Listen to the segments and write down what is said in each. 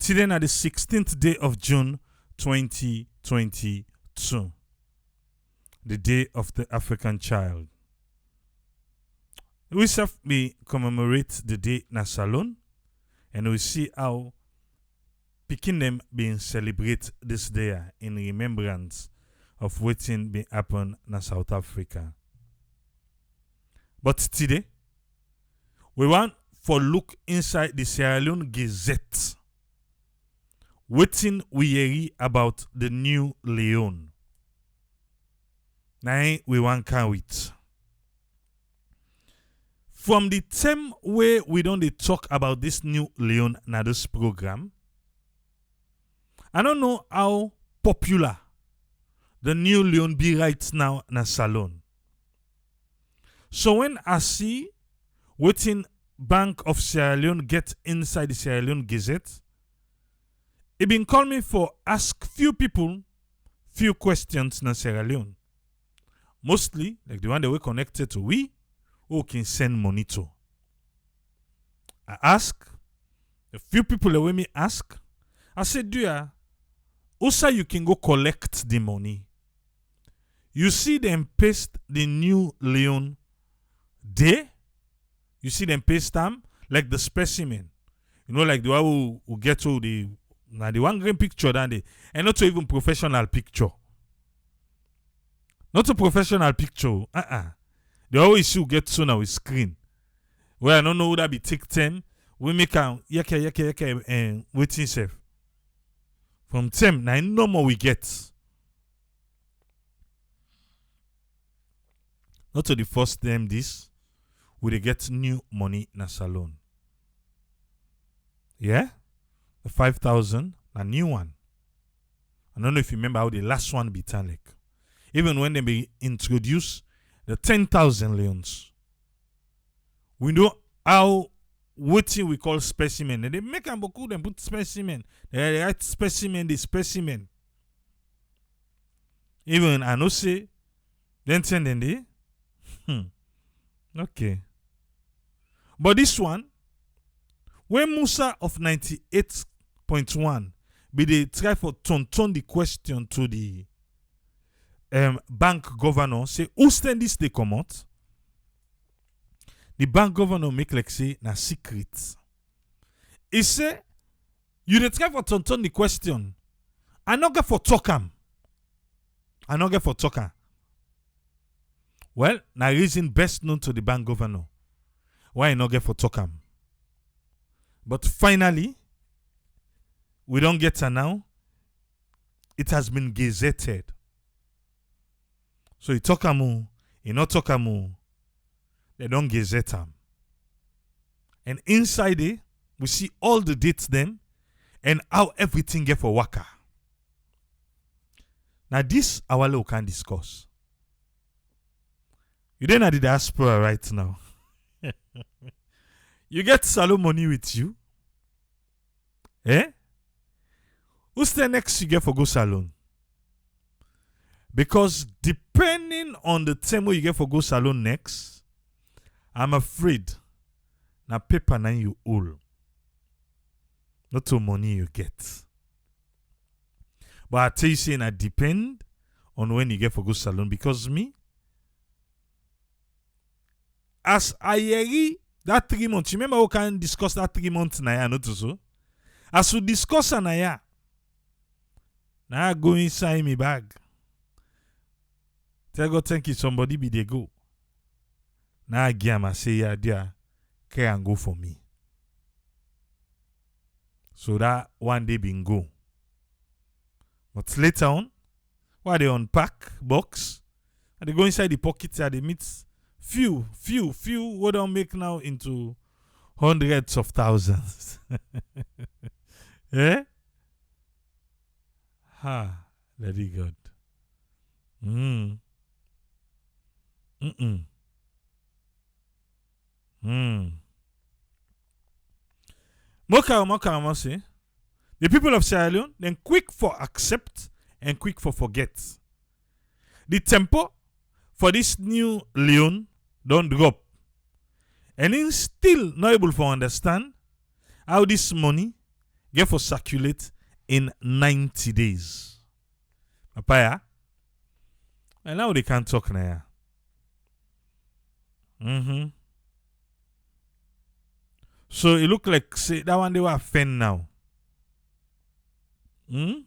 Today na the 16th day of June 2022. The Day of the African Child. We shall commemorate the day na Salon, and we see how pikin them being celebrate this day in remembrance of wetin been happen na South Africa. But today, we want for look inside the Sierra Leone Gazette. Wetin we hear about the new Leone. Now we want can with. From the time where we don't talk about this new Leone na this program, I don't know how popular the new Leone be right now na Salon. So when I see wetin Bank of Sierra Leone get inside the Sierra Leone Gazette, it been call me for ask few people few questions na Sierra Leone. Mostly like the one that we connected to we who can send money to. I ask a few people that we me ask. I said, do ya also you can go collect the money. You see them paste the new Leone there. You see them paste them like the specimen. You know, like the one who get to the one green picture than they, and not to even professional picture. Not a professional picture. They always see get to now with screen. Well, I don't know who that be take them. We make a yeke and waiting safe. From them, now no more we get. Not to the first time this, we they get new money na Salon. Yeah? The 5,000, a new one. I don't know if you remember how the last one be done like. Even when they be introduced the 10,000 leons. We know how what we call specimen. And they make them beaucoup them put specimen. They write specimen, the specimen. Even I know say then send in there. Okay. But this one, when Musa of 98.1 be they try for turn the question to the bank governor, say who stand this they come out? The bank governor make like say na secret. He say you dey try for turn the question. I not get for talk am. I not get for talk am. Well, na reason best known to the bank governor why I not get for talk am. But finally, we don't get her now. It has been gazetted. So he talk amu, he not talk amu. They don't gazette am. And inside it, we see all the dates them and how everything get for waka. Now this our we can discuss. You then at the diaspora right now. You get Salon money with you. Eh? Who's the next you get for go Salon? Because depending on the time where you get for go Salon next, I'm afraid na paper na you owe. Not to money you get. But I tell you saying I depend on when you get for go Salon because me, as I hear that 3 months, remember we can discuss that 3 months na ya not so? As we discuss na ya, now I go inside my bag. Tell God thank you somebody be they go. Now I give I say yeah dear, care and go for me. So that one day been go. But later on, while they unpack box, and they go inside the pockets and they meet few what don't make now into hundreds of thousands. Eh? Ha, very good. Moka say the people of Sierra Leone then quick for accept and quick for forget. The tempo for this new Leone don't drop. And he's still not able to understand how this money get for circulate in 90 days. Papaya. And now they can't talk now. So it look like say that one they were fan now. I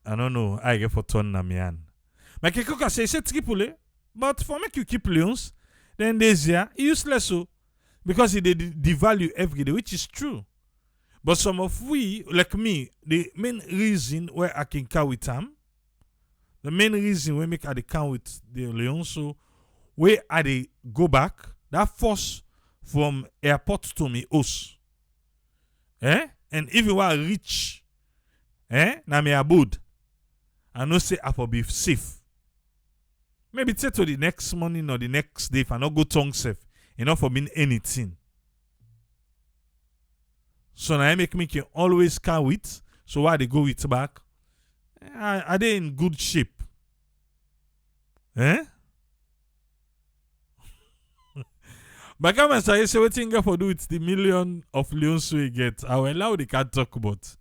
don't know. I get for ton na mian. But Kikoka say triple, but for make you keep Leons, then this year useless so because they devalue every day, which is true. But some of we, like me, the main reason where I can count with them, the main reason we make I count with the Leons, so where I they go back, that force from airport to me us. And if you are rich, na me abode, I know say I for be safe. Maybe say to the next morning or the next day if I not go tongue safe, enough for being anything. So now I make me can always car with. So why they go with back? Are they in good shape? But come and say what thing for do with the million of Leons we get. I will allow they can't talk about.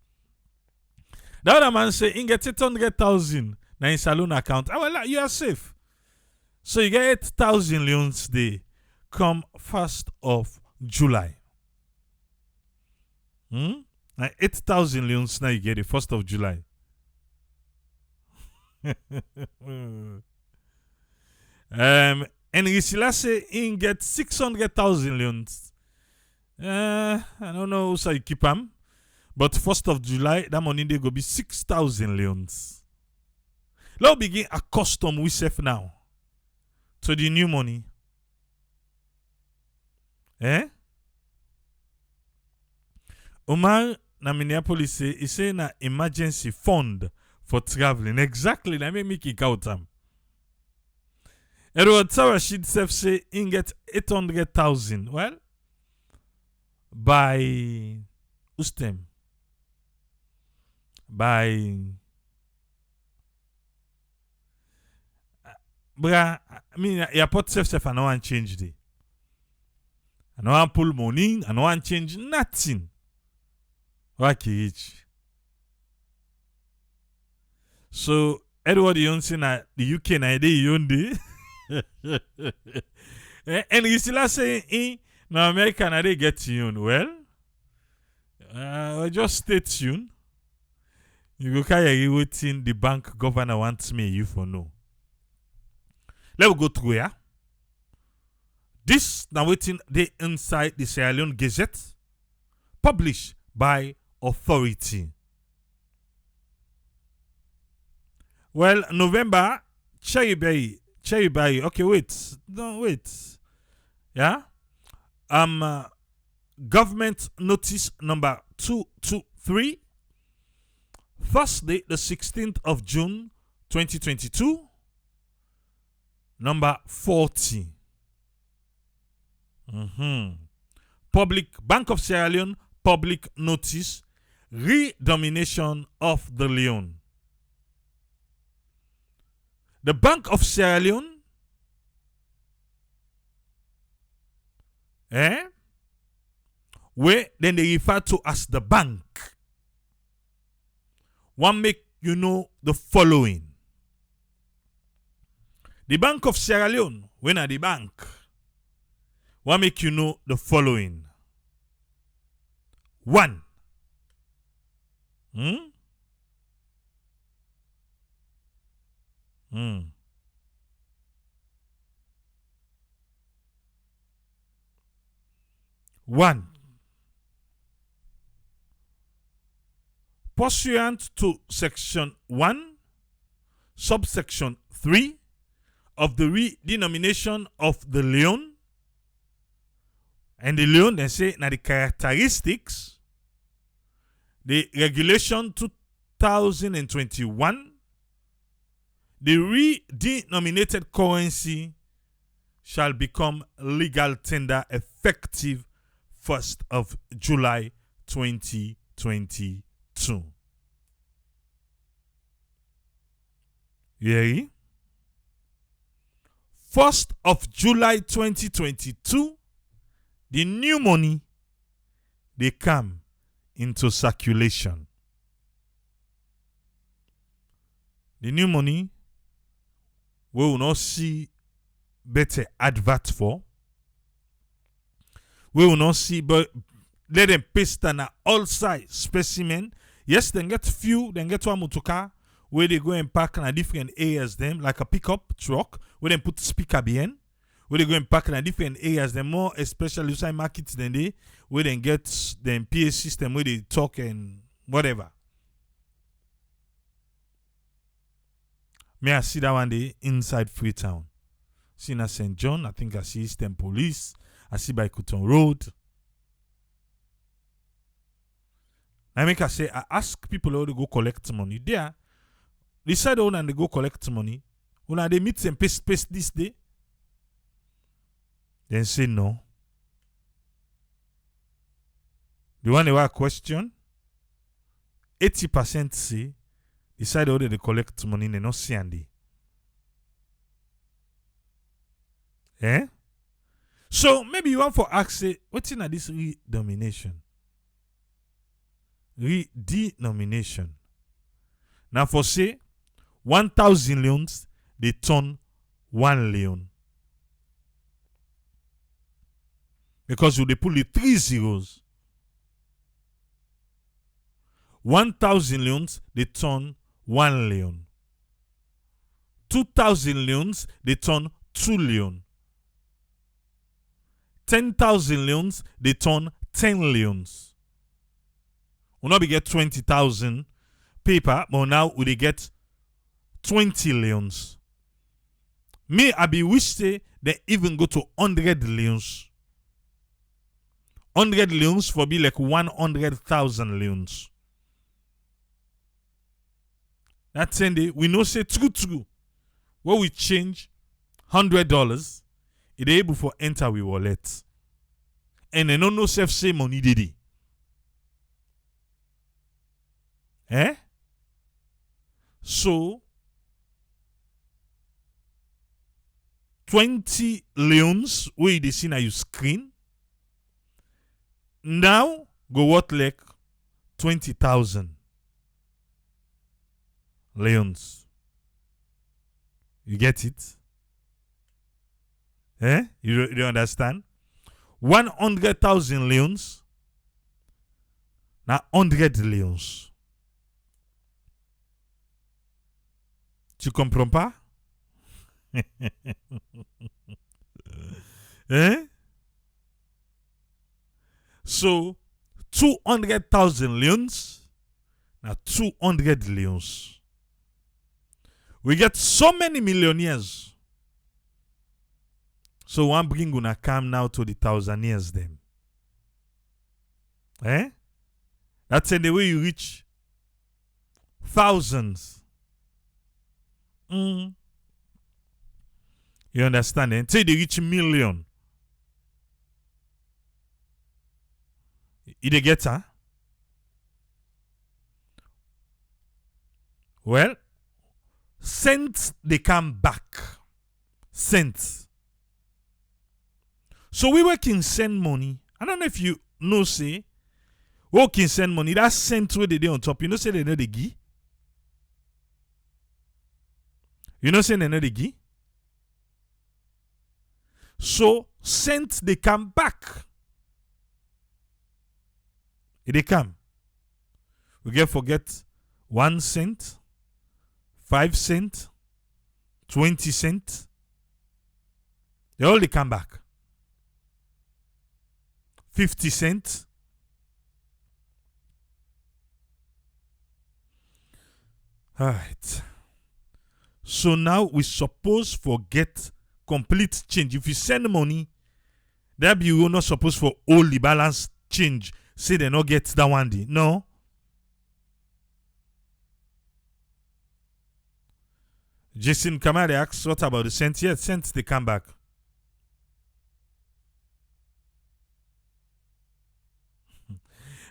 The other man say he get 800,000 na in saloon account. I will allow you are safe. So you get 8,000 Leons day come 1st of July. Now 8,000 Leons now you get it 1st of July. And Risila say he get 600,000 Leons. I don't know how you keep them. But 1st of July, that money they go be 6,000 Leons. Let's begin accustom we safe now to the new money. Omar na Minneapolis say he say na emergency fund for traveling. Exactly, na make me kick out them. Edward Sarashid self say he get 800,000. Well, by Ustem. By Bra, I mean, airport self I no want change the. I no want pull money, I no want change nothing. Waki rich. So Edward Yonsi na the UK na ide yonde. And you still saying na America na they get you. Well, just stay tuned. You go carry waiting the bank governor wants me you for no. Let's go through here. This now waiting they inside the Sierra Leone Gazette published by authority. Well, November, Cherry Bay. Okay, wait. No, wait. Yeah? Government notice number 223. Thursday, the 16th of June, 2022. Number 40. Public Bank of Sierra Leone public notice redomination of the Leone. The Bank of Sierra Leone where then they refer to as the bank. One make you know the following. The Bank of Sierra Leone, when are the bank? One make you know the following. 1. One. Pursuant to Section 1, Subsection 3 of the redenomination of the Leone, and the Leone, they say, now the characteristics, the regulation 2021, the redenominated currency shall become legal tender effective 1st of July 2022. Yeah. 1st of July 2022, the new money, they come into circulation. The new money we will not see better advert for. We will not see, but let them paste on all size specimen. Yes, then get few, then get one motorcar where they go and park in different areas them, like a pickup truck, where they put speaker behind, where they go and park in different areas, them more especially inside markets than they, where they get them PA system where they talk and whatever. May I see that one day inside Freetown. See in St. John, I think I see Eastern Police, I see by Cotton Road. I make I say, I ask people how to go collect money. There, they said when they go collect money, when they meet and paste this day, then say no. The one they were question, 80% say, decide how they collect money, they not see Andy. Eh? So maybe you want for ask say, what's in this redenomination? Redenomination. Now for say 1,000 leons, they turn 1 leon. Because they put the 3 zeros. 1,000 leons, they turn 1 leon. 2,000 leons, they turn 2 leon. 10,000 leons, they turn 10 leons. We not be get 20,000 paper, but now we get 20 leons. Me, I be wish say they even go to 100 leons. 100 leons for be like 100,000 leons. That's Sunday. We know say true. When we change $100, it able for enter we wallet. And they don't know self say money did it. Eh? So 20 leons where they see na your screen. Now go what like 20,000 leons. You get it? Eh? You understand? 100,000 leons. Now 100 leons. Tu comprends pas? Eh? So 200,000 leons. Now 200 leons. We get so many millionaires. So one bring gonna come now to the thousandaires them. Eh? That's the way you reach thousands. You understand? Until they reach million. You get her? Well, cents they come back. Cents. So we can send money. I don't know if you know say we can send money. That cent where they do on top. You know say they know the gi. You know say they know the gi. So cents they come back. They come. We get forget 1 cent, 5 cents, 20 cents. They all they come back. 50 cents. All right. So now we suppose forget complete change. If you send money, that be you not supposed for all the balance change. Say they not get that one day. No. Jason Kamari asks, what about the cents? Yes, cents they come back.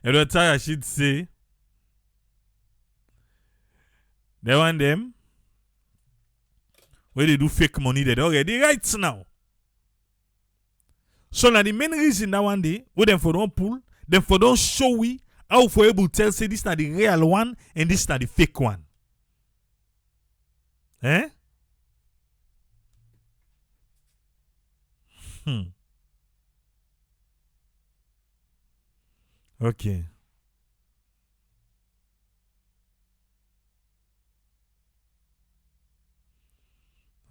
Every time I should say, they want them where they do fake money, they already right now. So now the main reason that one day, where them for don't pull, them for don't show we how for able tell say this is the real one and this is the fake one. Eh? Okay.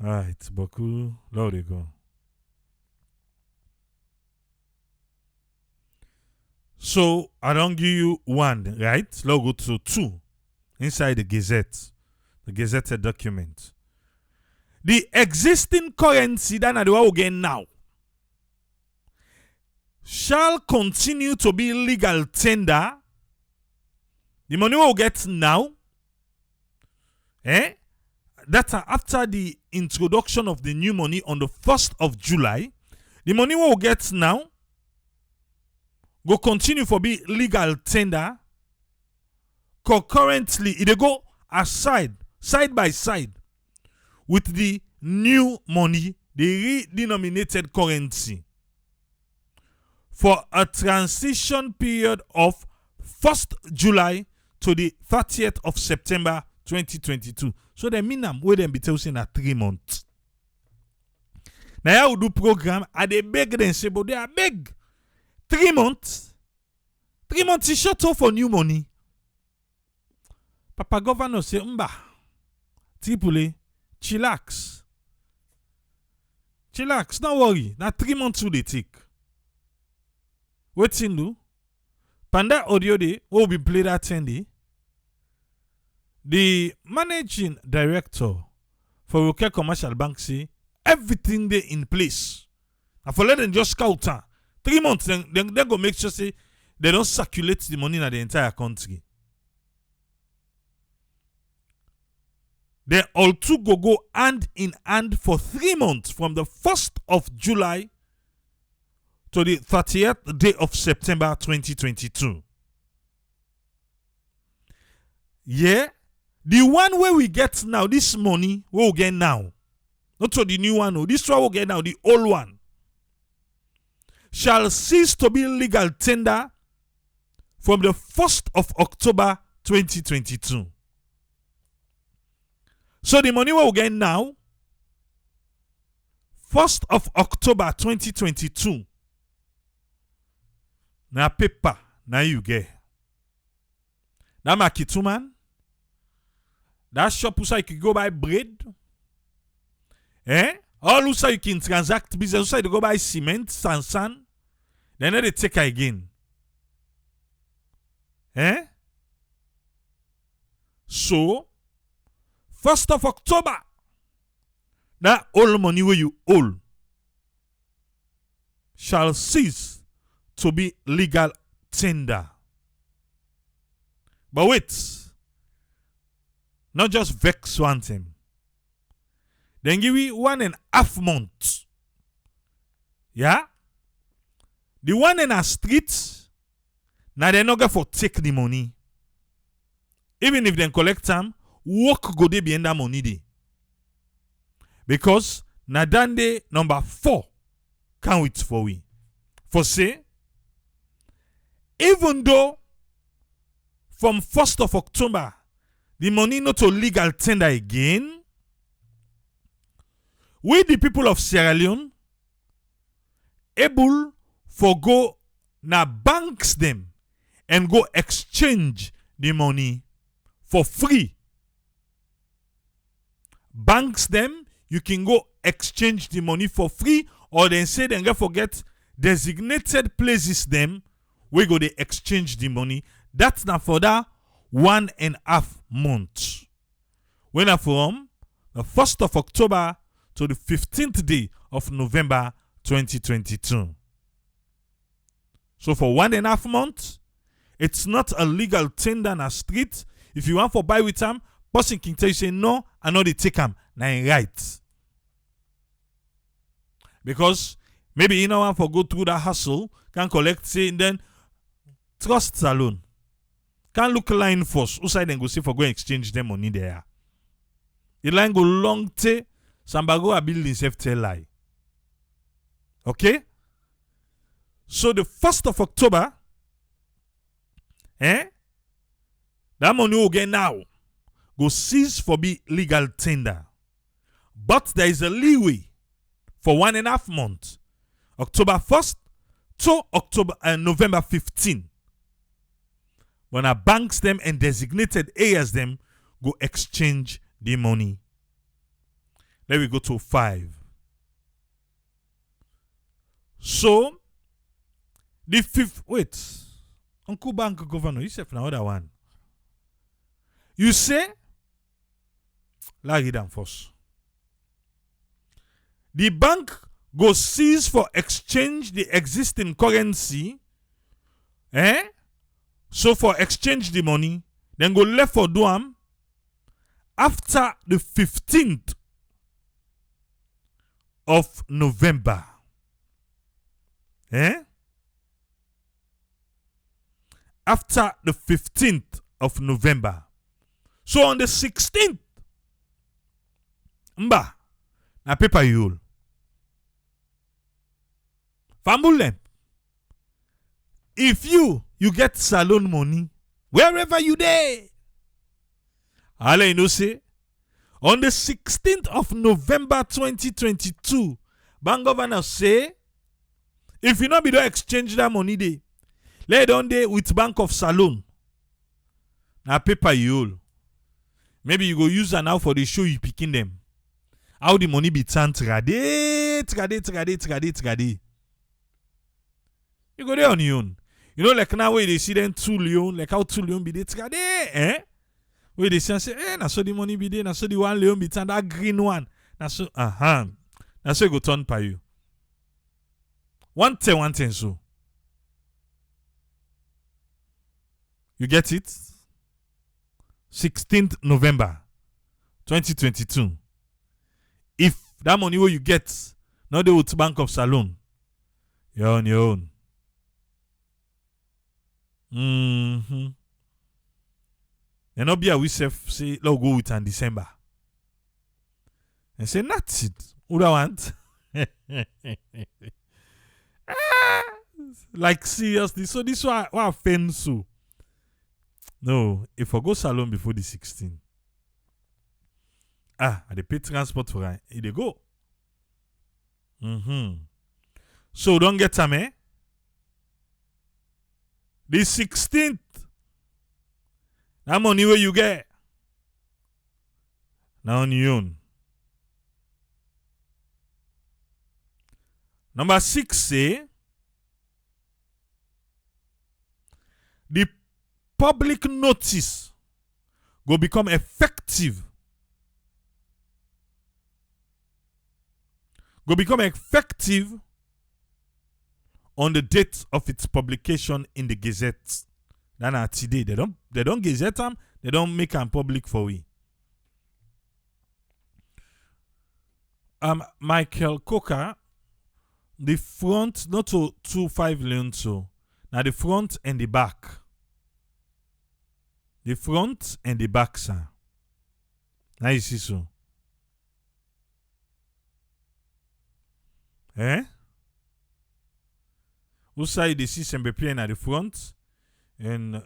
All right, beaucoup. Là, we go. So, I don't give you one, right? Let's go to two inside the Gazette document. The existing currency that I do again now shall continue to be legal tender. The money we'll get now, that's after the introduction of the new money on the 1st of July. The money we'll get now go continue for be legal tender. Concurrently, it go side by side with the new money, the redenominated currency, for a transition period of 1st July to the 30th of September 2022. So the minimum where them be telling at 3 months. Now you do program and they beg them say, but they are big. 3 months. 3 months is short off for new money. Papa governor say, Tripoli, chillax. Chillax, don't worry. Now 3 months will they take. What's in do? Panda audio day will be played at 10 day. The managing director for Roker Commercial Bank say everything they in place. And for let them just scout 3 months, then go make sure say they don't circulate the money in the entire country. They all two go hand in hand for 3 months from the 1st of July to the 30th day of September 2022. Yeah. The one where we get now, this money, we will get now. Not so the new one, no. This one we will get now, the old one. Shall cease to be legal tender from the 1st of October 2022. So the money we will get now, 1st of October 2022. Na paper, na you get. Na makitu man. That shop who say you can go buy bread. All who say you can transact business, who say you go buy cement, sand. Then they take again. So, 1st of October, that all money where you owe shall cease to be legal tender. But wait. Not just vex one thing. Then give you 1.5 months. Yeah? The one in a street, now they're not going for take the money. Even if they collect them, work go they behind that money day. Because Nadande number 4 can't wait for we. For say, even though from 1st of October, the money not to legal tender again, we the people of Sierra Leone able for go na banks them and go exchange the money for free. Banks them, you can go exchange the money for free, or then say then go forget designated places them we go they exchange the money. That's not for that 1.5 months. When I from the 1st of October to the 15th day of November 2022. So for 1.5 months, it's not a legal tender on a street. If you want for buy with them, person can tell you say no, I know they take them. Now right. Because maybe you know want for go through that hustle, can collect say and then trust alone. Can look line first. Who side then go see for go exchange them money there. The line go long te Sambago a building safety lie. Okay? So the 1st of October, Eh? That money we get now go cease for be legal tender. But there is a leeway for 1.5 months, October 1st to November 15. When our banks them and designated areas them go exchange the money. Let me go to 5. So the 5th, wait, Uncle Bank Governor, you said another one. You say, let's read them first. The bank go cease for exchange the existing currency. So for exchange the money, then go left for do am after the 15th of November. After the 15th of November. So on the 16th, na paper you. Famulem. If you get salon money, wherever you there, all you know say, on the 16th of November 2022, bank governor say, if you not be don't exchange that money day, lay down there with Bank of Salon. Now paper you. Maybe you go use that now for the show you picking them. How the money be turned trade. You go there on your own. You know, like now where they see them 2 Leone, like how 2 Leone be there trade, where they say, na so the money be there, na so the 1 Leone be turned, that green one. Na so, na so you go turn by you. One thing so. You get it? 16th November 2022. If that money where you get, not the with Bank of Salon, you're on your own. And not be a we say, let's go with in December. And say, that's it. Who do I want? Like seriously. So this one what offend so. No, if I go salon before the 16th. I dey pay transport for it. They go. So don't get time, eh? The 16th. That money where you get. Now on your own. Number 6 say the public notice go become effective. On the date of its publication in the Gazette. That's today. They don't gazette them. They don't make them public for we. Michael Coker, the front, not to 2.5 Leone so. Now the front and the back. The front and the back, sir. Now you see so. Who side the see Sembeplane at the front and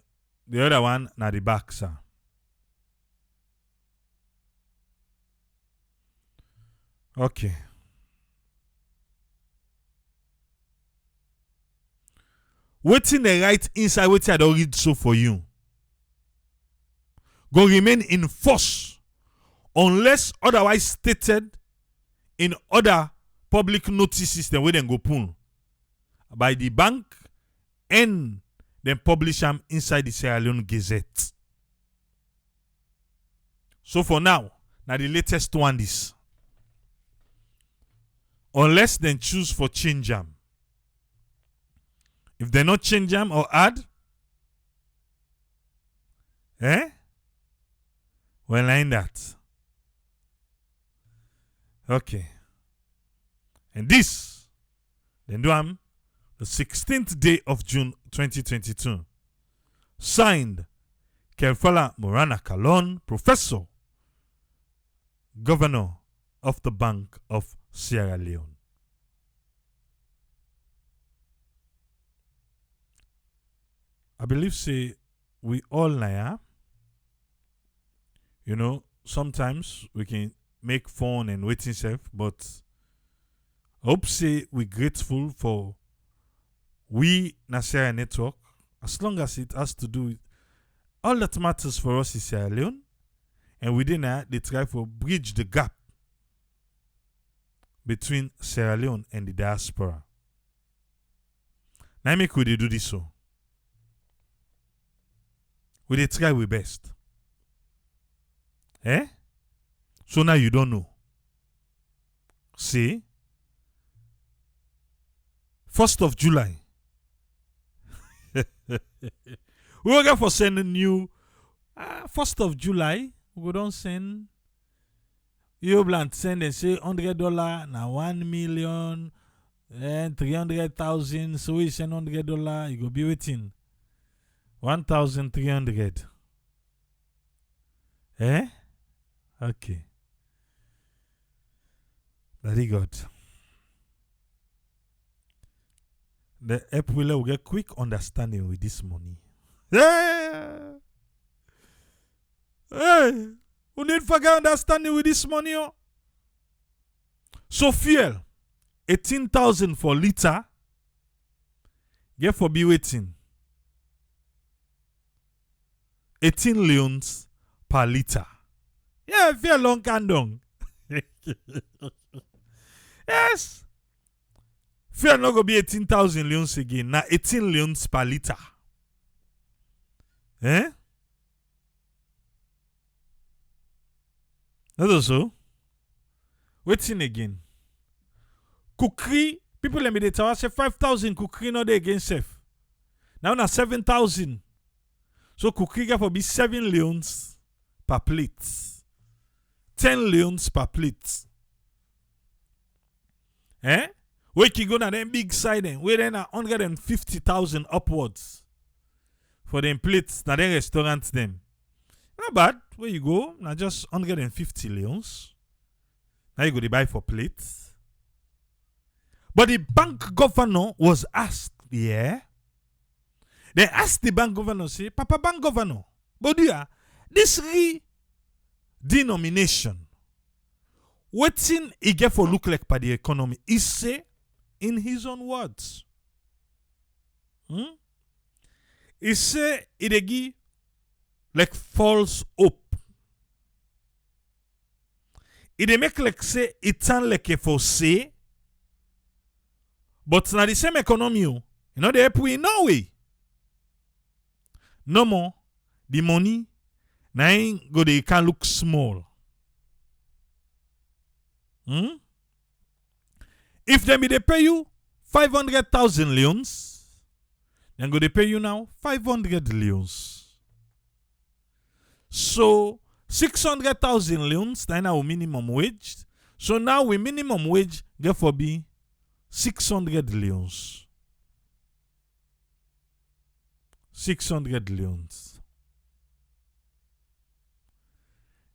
the other one at the back, sir. Okay. Waiting the right inside what I don't read so for you. Go remain in force unless otherwise stated in other public notice system where they go pull by the bank and then publish them inside the Sierra Leone Gazette. So for now the latest one is unless they choose for change them. If they not change them or add, well, like that. Okay. And this, then do am the 16th day of June 2022. Signed, Kelfala Morana Kalon, Professor, Governor of the Bank of Sierra Leone. I believe say we all now, sometimes we can make fun and waiting self, but I hope say we grateful for we Nasera Network, as long as it has to do with all that matters for us is Sierra Leone, and within that they try to bridge the gap between Sierra Leone and the diaspora. Now make we dey do this so. We dey try we best. So now you don't know. See? 1st of July. We will get for sending new 1st of July. We don't send. You bland send and say $100 now 1,000,000 and 300,000. So we send $100. You go be waiting 1,300. Okay. Very good. The app will get quick understanding with this money. Hey, we need forget understanding with this money. Oh. So fuel, 18,000 for liter. Get for be waiting. 18 leons per liter. Yeah, fuel long candong. Yes. Fuel not go be 18,000 leons again. Now 18 leons per liter. That's also. Waiting again. Cookery. People let me dey tell us say 5,000 cookery not there again safe. Now na 7,000. So cookery get for be 7 leons per plate. 10 leons per plate. We can go na them big side then. We then 150,000 upwards for them plates. Na them restaurants them. Not bad. Where you go? Now just 150 leons. Now you go to buy for plates. But the bank governor was asked, They asked the bank governor, say, Papa Bank Governor, but this denomination, wetin he get for look like by the economy? He say, in his own words, he say, it dey give like false hope. It dey make like say, it sound like a for say, but na the same economy, they help we in no way. No more, the money, na go they can look small. If them be they pay you 500,000 leons, then go they pay you now 500 leons. So 600,000 leons, that's our minimum wage. So now we minimum wage get for be 600 leons. 600 leons.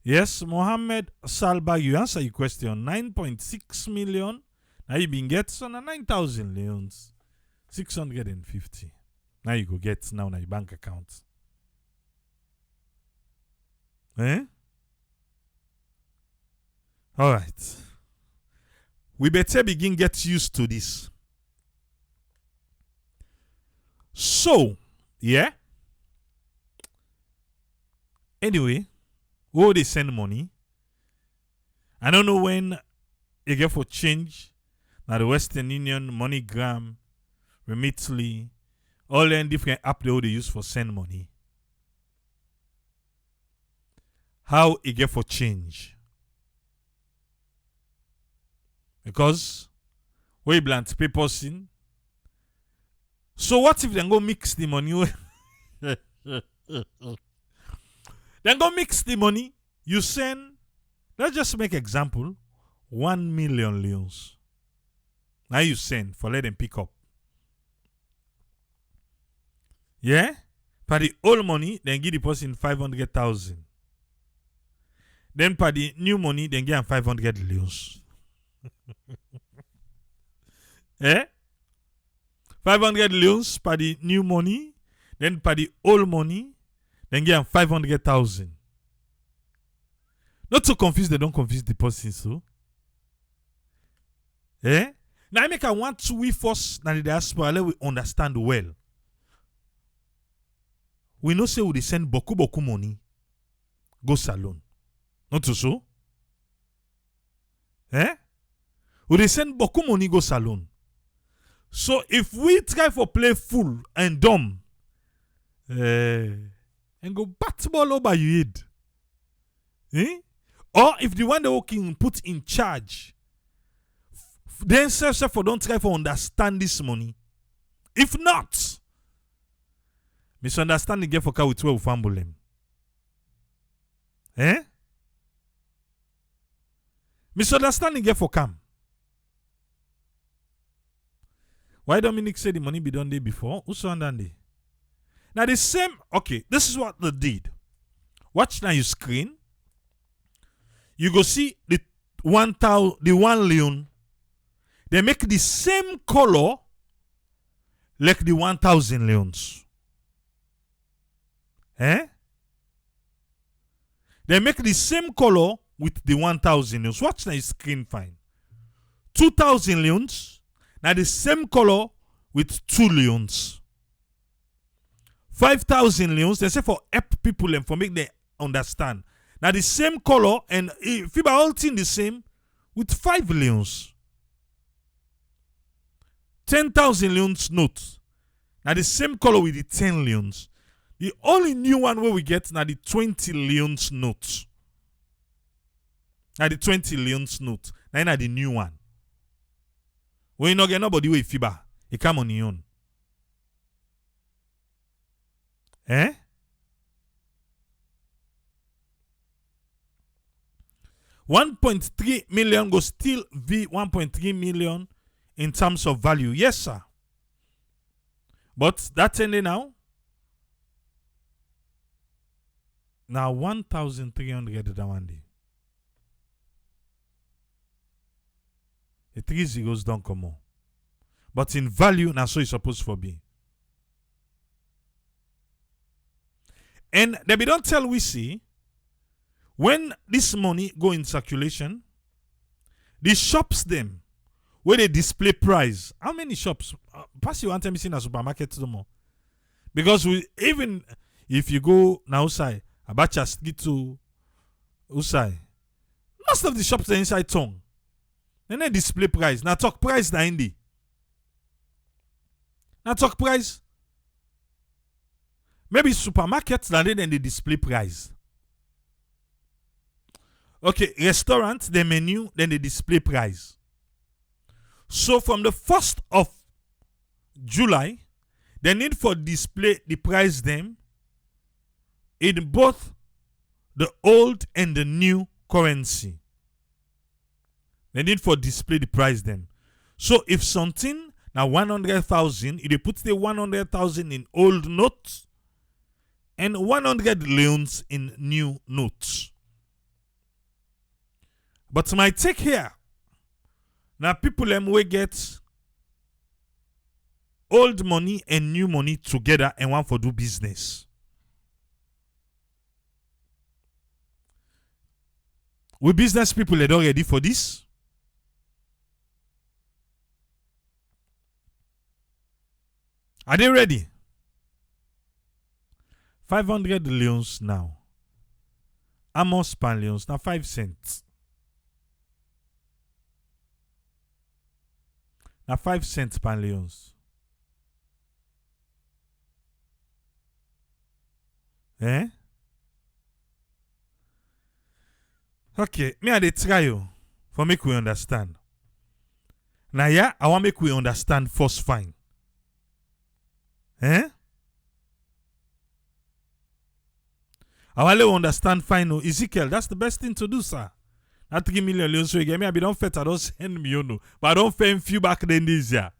Yes, Mohammed Salba, you answer your question. 9.6 million. Now you been get so 9,000 leons. 650. Now you go get now your bank account. All right. We better begin get used to this. So, anyway, where they send money? I don't know when you get for change. Now the Western Union, MoneyGram, Remitly, all them different app they use for send money. How it get for change? Because we blunt papers in. So what if they go mix the money? Then go mix the money. You send, let's just make example, 1 million leons. Now you send for let them pick up. For the old money, then give the person 500,000. Then for the new money, then give them 500 leons. 500 leons for the new money. Then for the old money, Then give 500,000. Not to confuse, they don't confuse the person, so. Eh? Now I make I want to we first na the diaspora let we understand well. We know say we dey send boku money go salon. Not so? Eh? We dey send boku money go salon. So if we try for play fool and dumb, and go bat ball over your head, eh? Or if the one that can put in charge, then self for don't try for understand this money. If not, misunderstanding get for car with 12 fumble him. Eh? Misunderstanding get for come. Why Dominic said the money be done day before? Who saw that day? Now the same, okay, this is what they did. Watch now your screen. You go see the 1 Leone. They make the same color like the 1,000 Leones. Eh? They make the same color with the 1,000 Leones. Watch now your screen fine. 2,000 Leones. Now the same color with 2 Leones. 5,000 Leones. They say for help people and for make them understand. Now the same color and FIBA all thing the same with 5 Leones. 10,000 Leones notes. Now the same color with the 10 Leones. The only new one where we get now the 20 Leones notes. Now the 20 Leones notes. Now the new one. When you not get nobody with FIBA, it come on your own. Eh? $1.3 million go still be 1.3 million in terms of value. Yes, sir. But that's ending now. Now 1,300 that one day. The 3 zeros don't come on. But in value, now so it's supposed to be. And they don't tell we see when this money go in circulation, the shops them where they display price. How many shops? Pass you one time in a supermarket no more. Because we even if you go now outside, Abacha Street to outside, most of the shops are inside town. Then they display price. Now talk price na indie. Now talk price. Maybe supermarkets now then they display price. Okay, restaurants, the menu, then they display price. So from the 1st of July, they need for display the price them in both the old and the new currency. They need for display the price them. So if something now 100,000, if they put the 100,000 in old notes and 100 Leones in new notes. But my take here, now people them will get old money and new money together and want for do business. We business people are ready for this? Are they ready? 500 Leones now. Amos pan Leones now 5 cents. Now 5 cents per Leones. Eh? Okay, me I dey try you for make we understand. Now yeah, I want make we understand first fine. Eh? I want to understand fine. No, Ezekiel, that's the best thing to do, sir. Not 3 million Leones so you get me. I be don't fet. I don't send me, you know. But I don't fend few back then this year.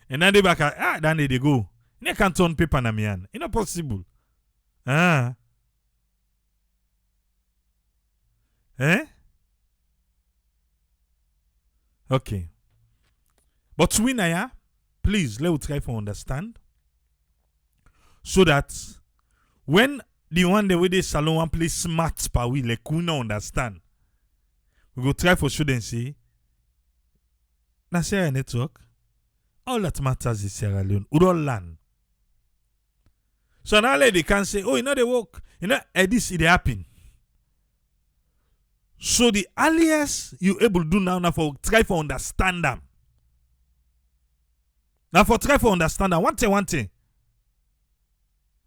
And then they back then they go. You can't turn paper na me hand. It's not possible. Ah. Eh? Okay. But we now, please let us try to understand. So that when the one the way they salon one play smart pa we like we no understand. We go try for show them say na Sierra network. All that matters is Sierra Leone. We don't learn. So now they can say, oh, you know they work. You know, this it happen. So the earliest you able to do now for try for understand them. Now for try for understand them. One thing.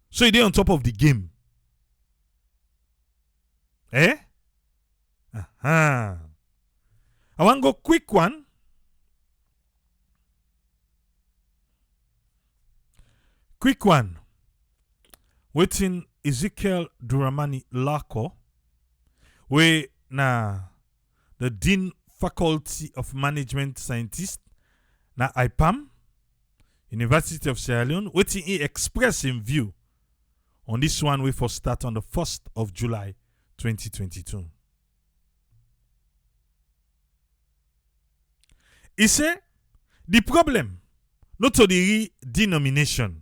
So you dey on top of the game. Eh? I want to go quick one. Quick one. Waiting Ezekiel Duramani Lako, where na the Dean Faculty of Management Scientist na IPAM, University of Sierra Leone, waiting he express him view on this one we for start on the 1st of July 2022. He say the problem not to the denomination,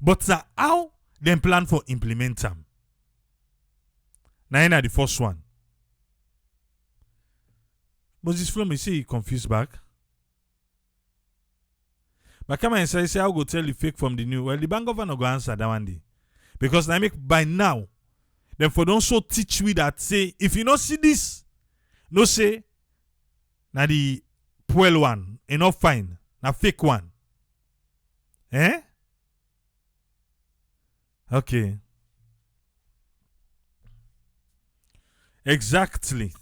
but how them plan for implement them. Now, the first one. Moses Flom, you say he confused back. But come and say, I'll go tell you fake from the new. Well, the bank governor go answer that one day. Because I make by now, them for don't so teach we that say, if you not see this, no say, na the poor one, enough fine, na fake one. Eh? Okay. Exactly.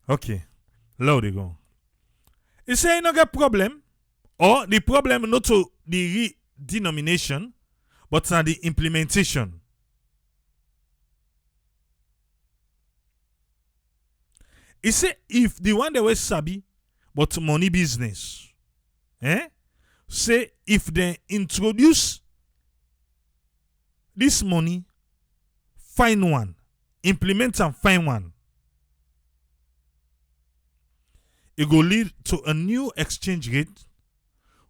Okay. Loud they go. You say you no get problem, or the problem not to the denomination, but na the implementation. He say if the one that was sabi, but money business. Say if they introduce this money, find one, implement and find one, it go lead to a new exchange rate.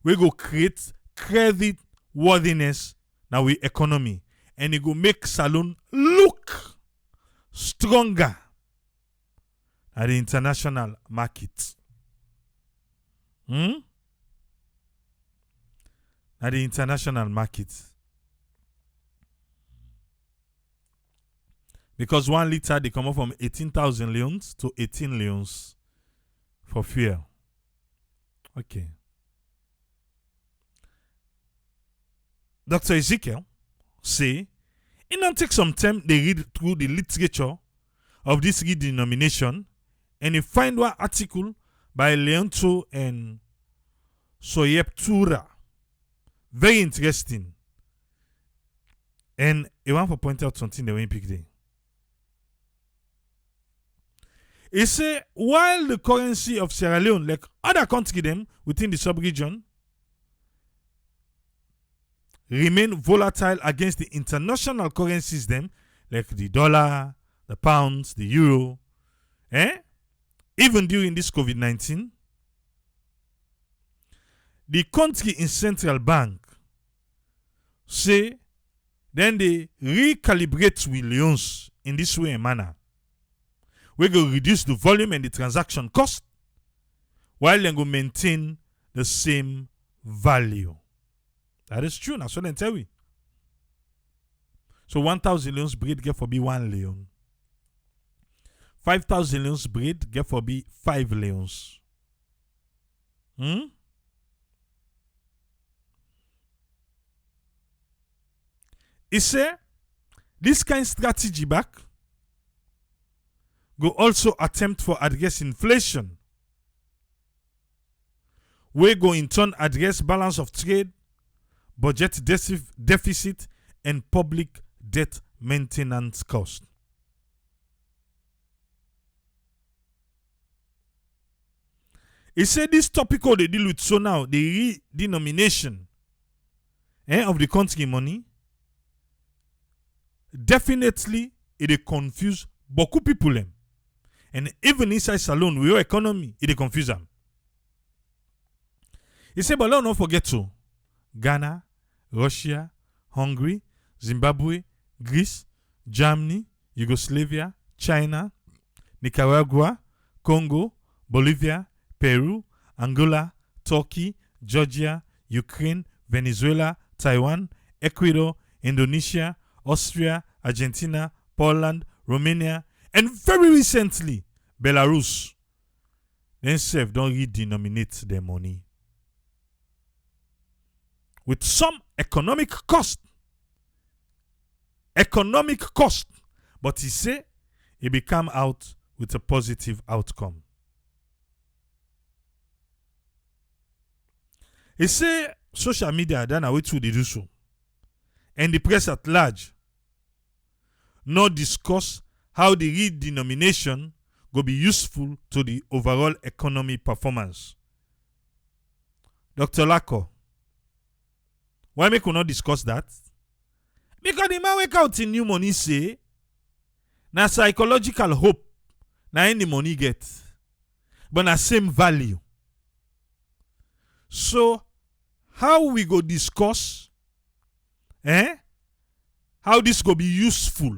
We go create credit worthiness now we economy, and it go make Salone look stronger at the international market. At the international market. Because 1 liter they come up from 18,000 leons to 18 leons for fuel. Okay. Dr. Ezekiel say it don't take some time they read through the literature of this redenomination and you find one article by Leonto and Soyeptura. Very interesting. And I want to point out something the way pick there. He say while the currency of Sierra Leone, like other countries them within the sub-region, remain volatile against the international currencies them, like the dollar, the pounds, the euro, even during this COVID-19, the country in central bank say then they recalibrate with leons in this way and manner. We go reduce the volume and the transaction cost while they go maintain the same value. That is true. That's what they tell we. So 1,000 leons breed get for be 1 leon. 5,000 leons breed get for be 5 leons. He say this kind of strategy back go also attempt for address inflation. We go in turn address balance of trade, budget deficit, and public debt maintenance cost. He said this topic they deal with so now, the redenomination of the country money, definitely it confuse beaucoup people. And even inside Salone, with your economy, it confuse them. He said, but let's not forget to Ghana, Russia, Hungary, Zimbabwe, Greece, Germany, Yugoslavia, China, Nicaragua, Congo, Bolivia, Peru, Angola, Turkey, Georgia, Ukraine, Venezuela, Taiwan, Ecuador, Indonesia, Austria, Argentina, Poland, Romania, and very recently, Belarus. Then self don't redenominate their money. With some economic cost. But he say he become out with a positive outcome. He say social media then are way to do so. And the press at large not discuss how the redenomination will be useful to the overall economy performance. Dr. Lako, why make we not discuss that? Because the man wake out in new money say, na psychological hope, na any money get, but na same value. So, how we go discuss, how this go be useful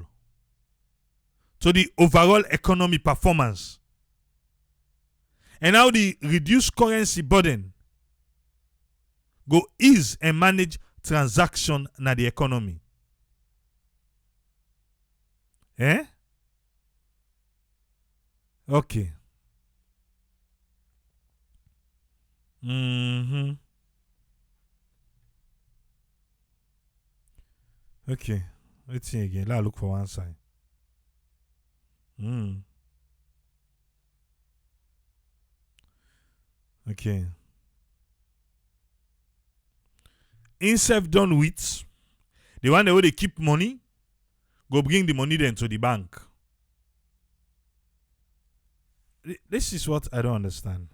to the overall economy performance, and how the reduced currency burden go ease and manage transaction na the economy. Okay. Okay. Let's see again. Let's look for one side. Okay. Instead done with the one that way they keep money, go bring the money then to the bank. This is what I don't understand.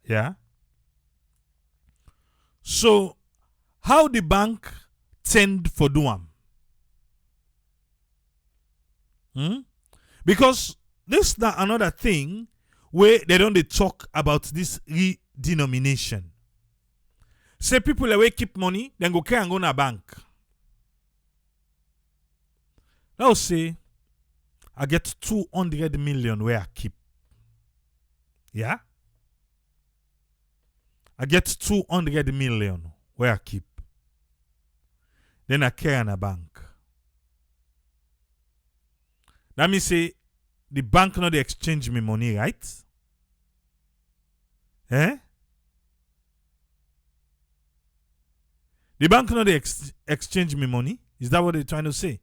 Yeah. So, how the bank tend for doam? Because this is another thing where they don't talk about this redenomination. Say people away keep money, then go carry and go to a bank. Now say, I get 200 million where I keep. Yeah? I get 200 million where I keep. Then I carry in a bank. That means say, the bank not exchange me money, right? The bank not exchange me money? Is that what they're trying to say?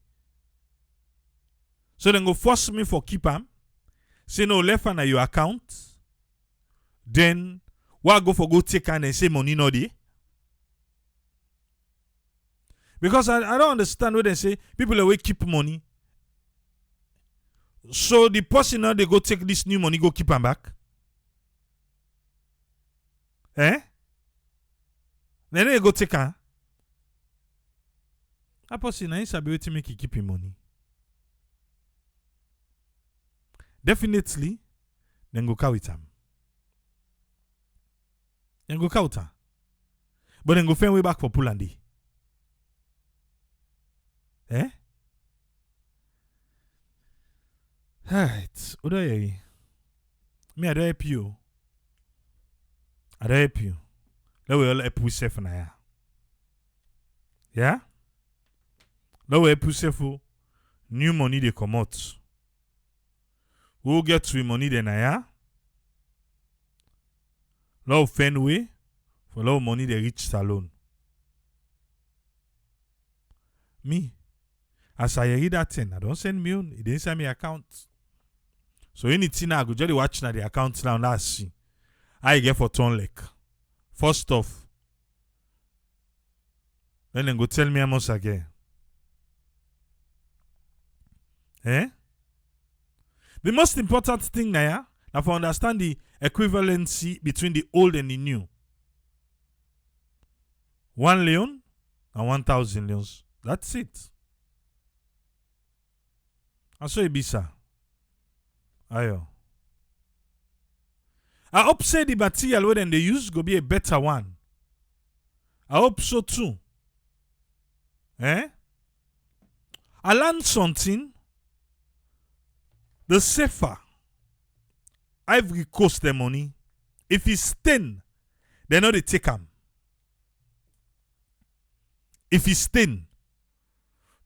So then go force me for keep am. Say no left hand at your account. Then what go for go take and say money no dey? Because I don't understand what they say. People away keep money. So the person now they go take this new money, go keep am back. Then they go take her. That person now is able to make you keep him money. Definitely, then go count him. Then go count her. But then go find way back for Pulandi. Right. What do you? Me, I don't help you. I don't help you. Let we all help we safe now. Yeah? Let we help you safe. New money they come out. We'll get to money then, yeah? Let we find way for let money they reach salon. Me, as I read that thing, I don't send me on. It didn't send me account. So anything I go just watch na the account now. Let's see. I get for ton like. First off, then go tell me how much again. The most important thing now, na for understand the equivalency between the old and the new. 1 Leone and 1,000 Leons. That's it. And so Ibisa. Ayo. I hope say the material where they use go be a better one. I hope so too. Eh? I learned something. The safer Ivory Coast the money. If it's stain, they know they take them. If it's stain,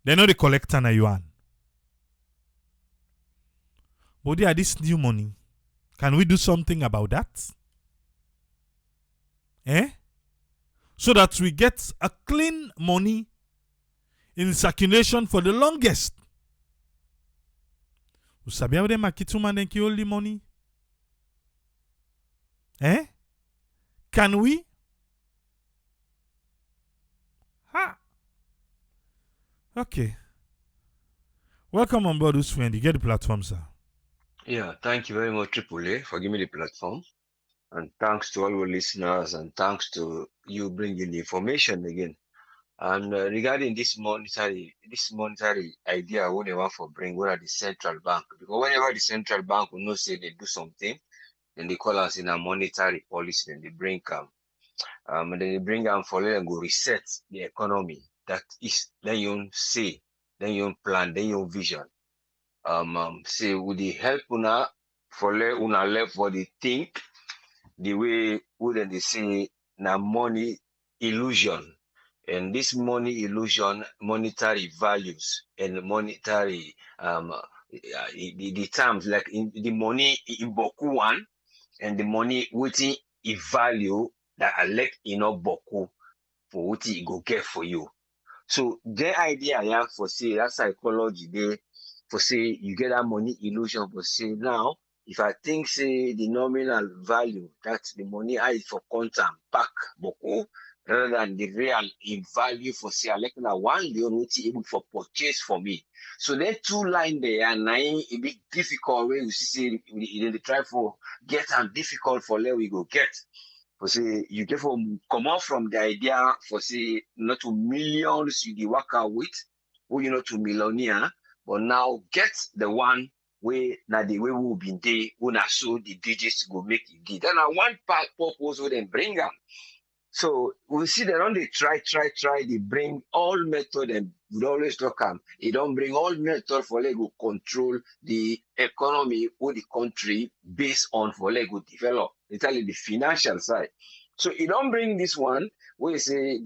they know they collect an yuan. But yeah, this new money. Can we do something about that? Eh? So that we get a clean money in circulation for the longest. You sabi how they market man and hold the money? Eh? Can we? Ha! Okay. Welcome on board, friend. You get the platform, sir. Yeah, thank you very much, Triple A, for giving me the platform. And thanks to all our listeners, and thanks to you bringing the information again. And regarding this monetary idea, what they want for bring, where are the central bank? Because whenever the central bank will not say they do something, then they call us in a monetary policy, then they bring and then they bring them for them go reset the economy. That is, then you say, then you plan, then you vision. Say with the help una for let una left for the think the way wouldn't they say na money illusion, and this money illusion monetary values and monetary the terms like in the money in boku one and the money waiting a value that elect boku for what it go get for you. So the idea I have for say that psychology there for say you get that money illusion for say now if I think say the nominal value that's the money I for quantum back boku rather than the real in value for say I like na 1 million which able for purchase for me. So there two line there and now a bit difficult way you see they try for get and difficult for let we go get. For say you get from come out from the idea for say not to millions you the work out with, who you know to millionaire, but now get the one way now the way we been there when I saw the digits go make it did. And I one part purpose would then bring them. So we see that on they try, they bring all method and we always talk they don't bring all method for Lego control the economy or the country based on for Lego develop. It's only the financial side. So it don't bring this one where say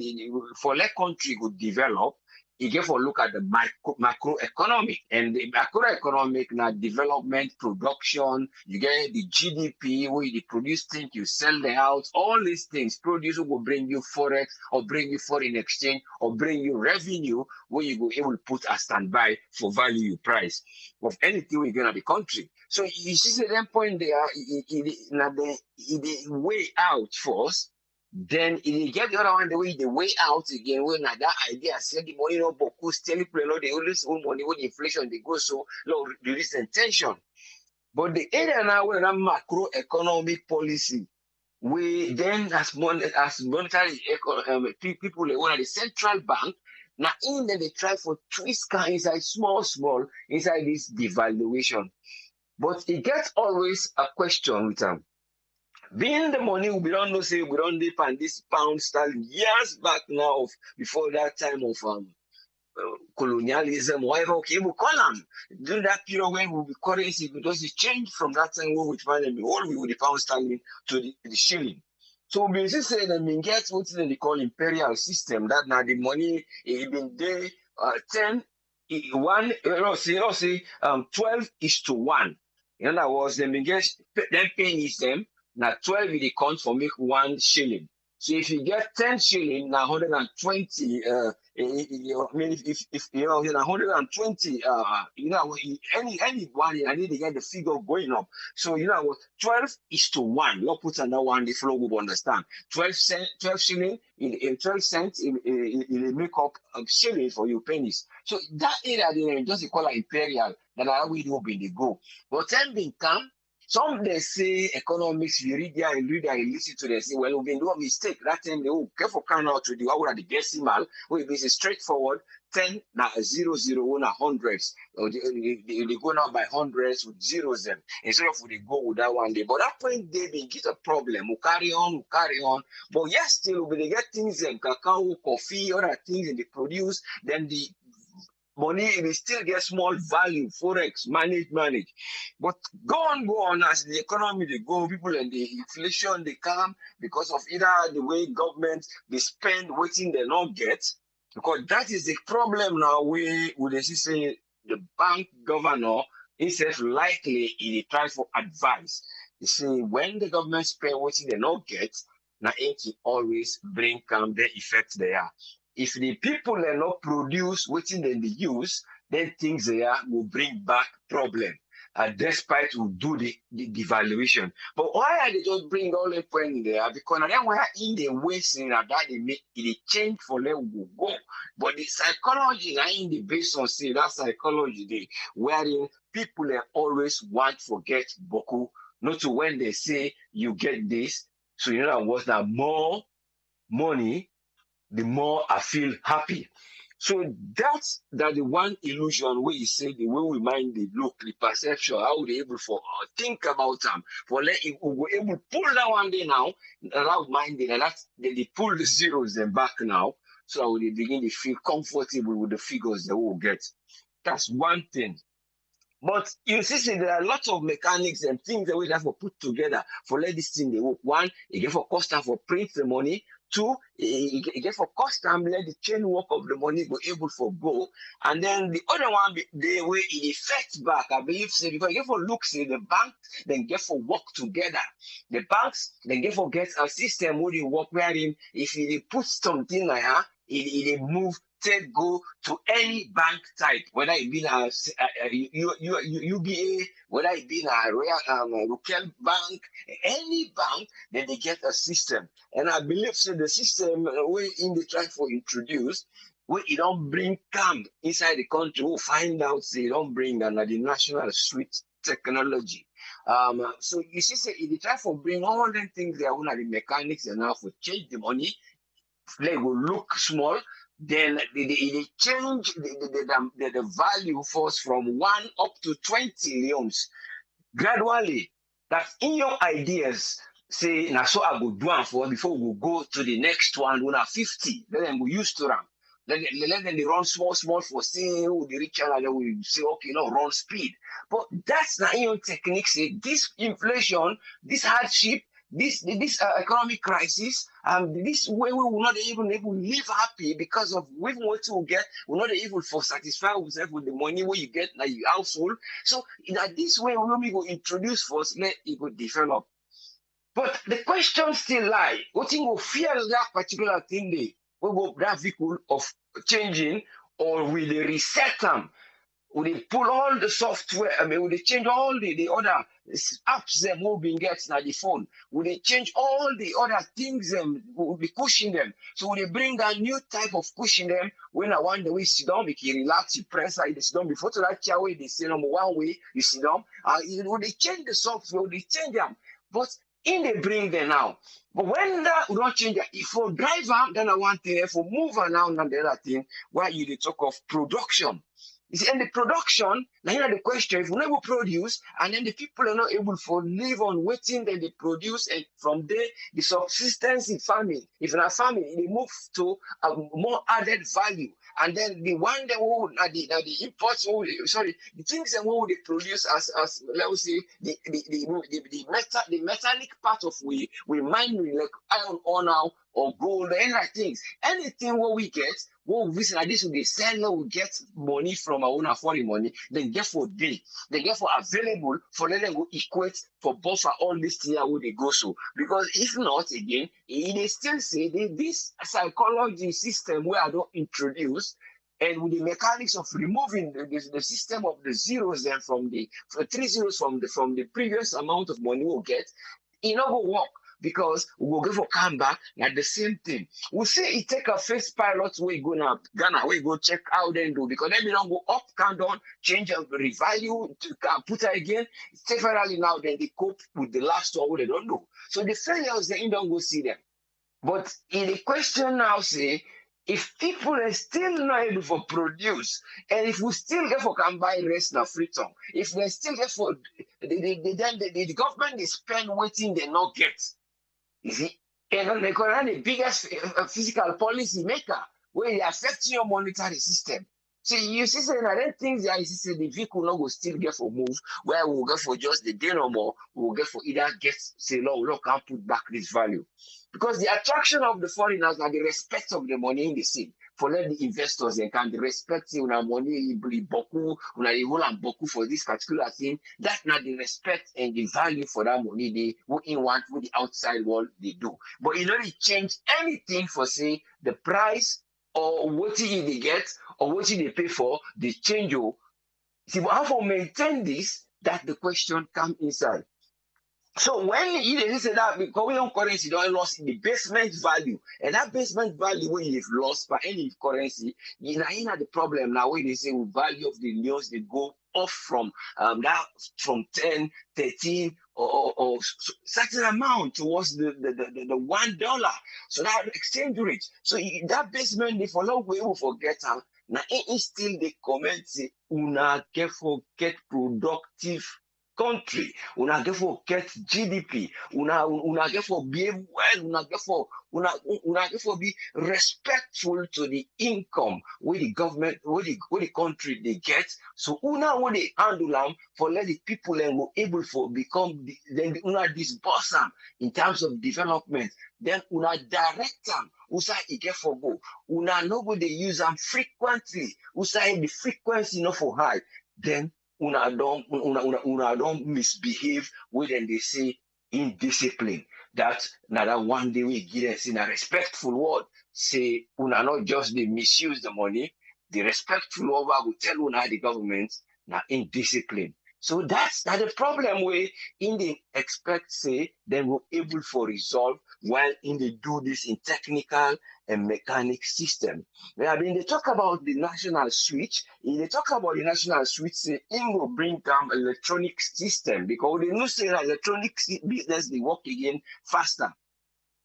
for let country could develop, you get for look at the macroeconomic and the macroeconomic now development production. You get the GDP where you produce things, you sell the house, all these things produce will bring you forex or bring you foreign exchange or bring you revenue where you go able to put a standby for value price of anything we get at the country. So you see at that point there, the way out for us. Then you get the other one the way out again when that idea said the money no boku still they always own money with inflation they go so low reduce tension. But the area now where that macroeconomic policy we then as monetary people they want the central bank now in there they try for twist inside small inside this devaluation. But it gets always a question with them. Being the money we don't know say we don't depend this pound sterling years back now of before that time of colonialism, whatever okay, we call them during that period when we currency because it changed from that time when we find them all we with the pound sterling to the shilling. So we basically say that we get what they call imperial system that now the money it been there 10 1 say 12:1. In other words, them get them pennies them. Now 12 it counts for make 1 shilling. So if you get 10 shilling, now 120. I mean, if you know 120, any one, I need to get the figure going up. So 12:1. Let's put another one. The flow will understand. 12 shilling in 12 cents. It make up a shilling for your pennies. So that area they just call it imperial. That are we do be the go. But then they come. Some they say economics, you read there, you listen to them, say, well, we've been doing a mistake. That time they will careful count out to the what are the decimal, where it is straightforward, 10 now 0 now hundreds. Or they go now by hundreds with zeros them. Instead of they go with that one day. But that point they been get a problem. We carry on. But yes, still when they get things like cacao, coffee, other things and they produce, then the money will still get small value, forex, manage. But go on as the economy they go, people and the inflation they come because of either the way government they spend waiting they not get. Because that is the problem now we would say the bank governor instead likely he try for advice. You see, when the government spend waiting they not get, now it always bring come the effect there. If the people are not produce waiting then they use, then things there will bring back problem. Despite we do the devaluation. But why are they just bring all the point there? Because then we are in the way saying that they make it change for them will go. But the psychology are in the base on say that psychology they wherein people always want forget Boku, not to when they say you get this. So you know what's that more money, the more I feel happy. So that's that the one illusion where you say the way we mind the look, the perception, how we able for think about them, for let we were able to pull that one day now, allow minding, and that's they pull the zeros then back now, so they begin to feel comfortable with the figures they will get. That's one thing. But you see, there are lots of mechanics and things that we have to put together for let this thing they work. One, you get for cost and for print the money. Two, you get for cost and let the chain work of the money go able for go. And then the other one, the way it affects back, I believe, say, because you get for look, say, the bank, then get for work together. The banks, then get for get a system where they work wherein if they put something like that, it move take go to any bank type, whether it be a UBA, whether it be a local bank, any bank, then they get a system. And I believe so the system we in the try for introduce, where it don't bring come inside the country, we'll find out they don't bring the national suite technology. So you see, say they try for bring all the things there, one of the mechanics and now for change the money, they will look small. Then they change the value first from 1 up to 20 leons gradually. That in your ideas, say, now so I go do for before we go to the next one, we have 50. Then we used to them. Let them run small for say who the rich and then we say, okay, run speed. But that's not in your technique. Say this inflation, this hardship, this economic crisis, this way we will not even able to live happy because of we want to get, we're not able for satisfy ourselves with the money where you get in your household. So in this way, when we go introduce first, let it go develop. But the question still lie. What thing will fear that particular thing they will go that vehicle of changing, or will they reset them? Will they pull all the software? Will they change all the other apps them will be getting at the phone? Will they change all the other things them will be pushing them? So will they bring a new type of pushing them when I want the way you sit down, make you relax, you press you sit down before to that chair way they say number one way you sit down. Will they change the software? Will they change them? But in they bring them now. But when that will not change that, if for driver, then I want to for mover now and the other thing, why you they talk of production. You see, and the production, now here the question, if we never produce, and then the people are not able to live on waiting, then they produce, and from there, the subsistence in farming, if in a farming, they move to a more added value. And then the one that will, the imports, the things that will they produce as let's say, the metallic part of we mine like iron ore now, or gold, any things. Anything what we get, what we visit, this will be seller will get money from our own foreign money, then get for day, they get for available for let them go equate for both for all this year where they go so. Because if not again, they still say this psychology system where I don't introduce. And with the mechanics of removing the system of the zeros then from the 3 zeros from the previous amount of money we'll get, it not go work. because we go get for come back like the same thing. We say it take a first pilot we go now Ghana we go check how they do because then we don't go up, can down, change and revalue to put it again. Severally now then they cope with the last one they don't do. So the failures they don't go see them. But in the question now say if people are still not able to produce, and if we still get for can buy rest now freedom, if they still get for the government they spend waiting they not get. You see? And then they are the biggest physical policy maker where they affect your monetary system. So you see, say now then things that you see, the vehicle not go still get for move, where we'll get for just the day no more, we'll get for either get say look can't put back this value. Because the attraction of the foreigners are the respect of the money in the sea. For let the investors they can respect una money boku, una the whole and boku for this particular thing. That's not the respect and the value for that money they who in want with the outside world they do. But you know they change anything for say the price or what they get or what they pay for, they change you. See, but how to maintain this, that the question come inside. So when you say that because we don't currency don't lost the basement value, and that basement value when you've lost by any currency, you know the problem now when they say the value of the news they go off from that from 10, 13 or certain amount towards the $1. So that exchange rate. So that basement they follow we will forget how now still they comment say una get productive country, una get for get GDP, una get for behave well, una get for be respectful to the income where the government, where the country they get. So una when they handle them for let the people and were able for become then una disburse them in terms of development. Then una direct them. Usa get for go. Una nobody use them frequently. Usa the frequency not for high. Then una don't misbehave when they say indiscipline. That now that one day we give us in a respectful word, say una not just they misuse the money, the respectful word will tell una the government now indiscipline. So that's the problem where in the expect say then we're able for resolve while in they do this in technical and mechanic system. I mean they talk about the national switch. If they talk about the national switch, say it will bring down electronic system because they know say that electronic business they work again faster.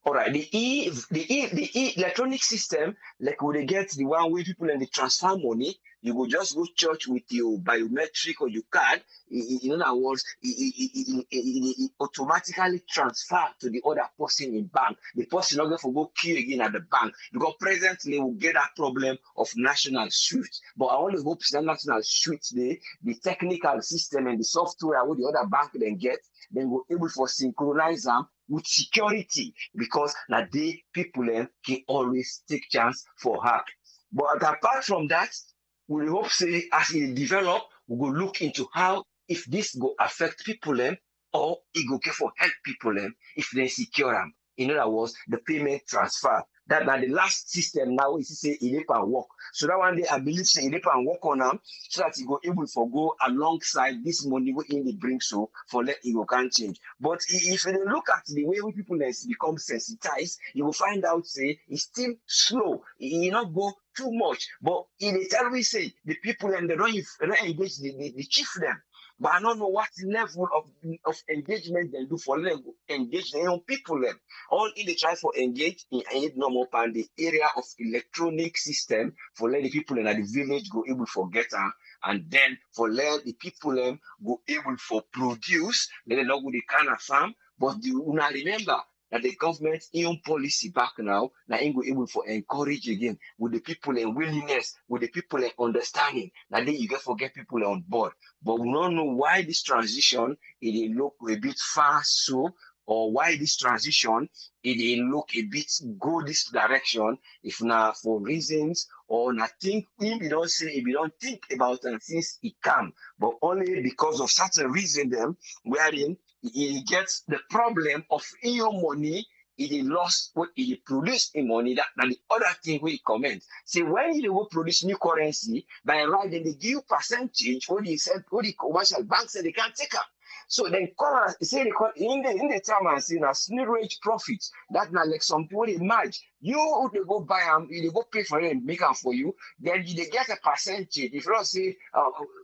All right, the electronic system, like when they get the one where people and they transfer money, you will just go church with your biometric or your card. In other words, it automatically transfer to the other person in bank. The person not going to go queue again at the bank because presently we get that problem of national switch. But I want to hope that national switch the technical system and the software with the other bank then get, then we're able to synchronize them with security because now the people can always take chance for hack. But apart from that, we hope say as it develop, we will look into how if this go affect people or it go care for help people if they secure them. In other words, the payment transfer. That the last system now is say it can work. So that one day I believe say it can work on them so that you go able to go alongside this money we in the bring so for let it go can change. But if you look at the way people become sensitized, you will find out say it's still slow. It not go too much. But in the tell we say the people and they don't engage the chief them. But I don't know what level of engagement they do for them engage their own people. All in the try for engage in any normal pan the area of electronic system for let the people in the village go able for get and then for let the people go able for produce. Let them not go the kind of farm, but the una remember that the government own policy back now go able for encourage again with the people in willingness, with the people in understanding. Now then you get forget people on board. But we don't know why this transition it look a bit fast so or why this transition it look a bit go this direction if not for reasons or not think if you don't say if you don't think about them since it come, but only because of certain reason them wherein it gets the problem of in your money it lost what it produced in money that the other thing we comment. See when you will produce new currency by right then they give you percentage what the commercial banks say they can't take up. So then come and say in the term and say now rate profits. That now like some people they match. You they go buy them, they go pay for them, make them for you. Then they get a percentage. If you say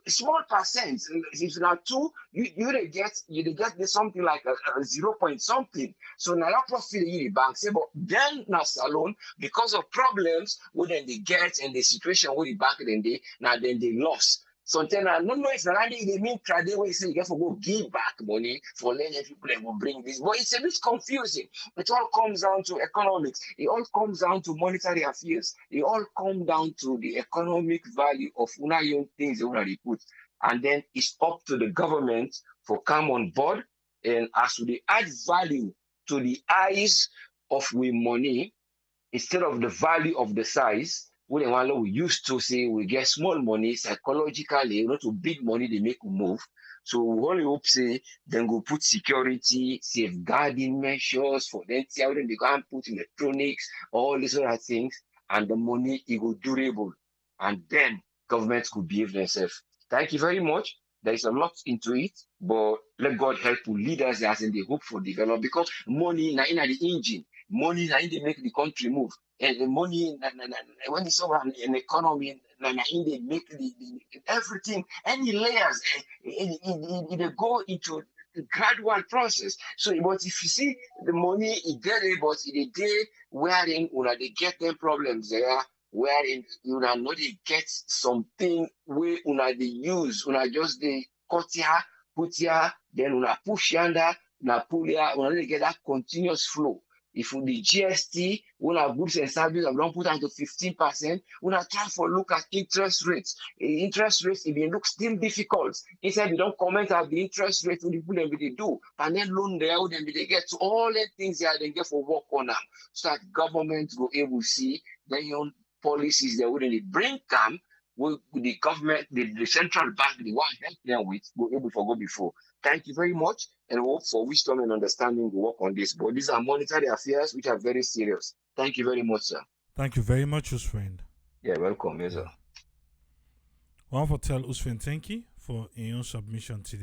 small percent, if now two, they get something like a 0 point something. So now that profit you the bank say, but then now salon because of problems what then they get and the situation where the bank then they lost. Sometimes I don't know if they mean trade where you say you get to go give back money for letting people that will bring this, but it's a bit confusing. It all comes down to economics. It all comes down to monetary affairs. It all comes down to the economic value of una young things they already put, and then it's up to the government for come on board and as we add value to the eyes of we money instead of the value of the size. We used to say we get small money psychologically, not to big money they make we move. So we only hope say then go put security, safeguarding measures for them, see how they go and put electronics, all these other things, and the money it go durable. And then governments could behave themselves. Thank you very much. There is a lot into it, but let God help to lead us as in the hope for development because money now in the engine. Money na in they make the country move. And the money when it's over an economy na in they make the everything, any layers, they go into the gradual process. So but if you see the money it get it, but it a day wherein they get them problems there, wherein not they get something where they use, just they cut here, put here, then push yonder, pull here, they get that continuous flow. If the GST, goods and services don't put down to 15%, try for look at interest rates. Interest rates, if it looks still difficult, instead we don't comment on the interest rate what people they do. And then loan there, then they get to all the things there they get for work on them. So that government will able to see their own policies that when they bring come, with the government, the central bank, the one help them with, will able to go before. Thank you very much, and hope for wisdom and understanding to work on this. But these are monetary affairs which are very serious. Thank you very much, sir. Thank you very much, Usfriend. Yeah, welcome, yes, sir. I want to tell Usfriend thank you for your submission today.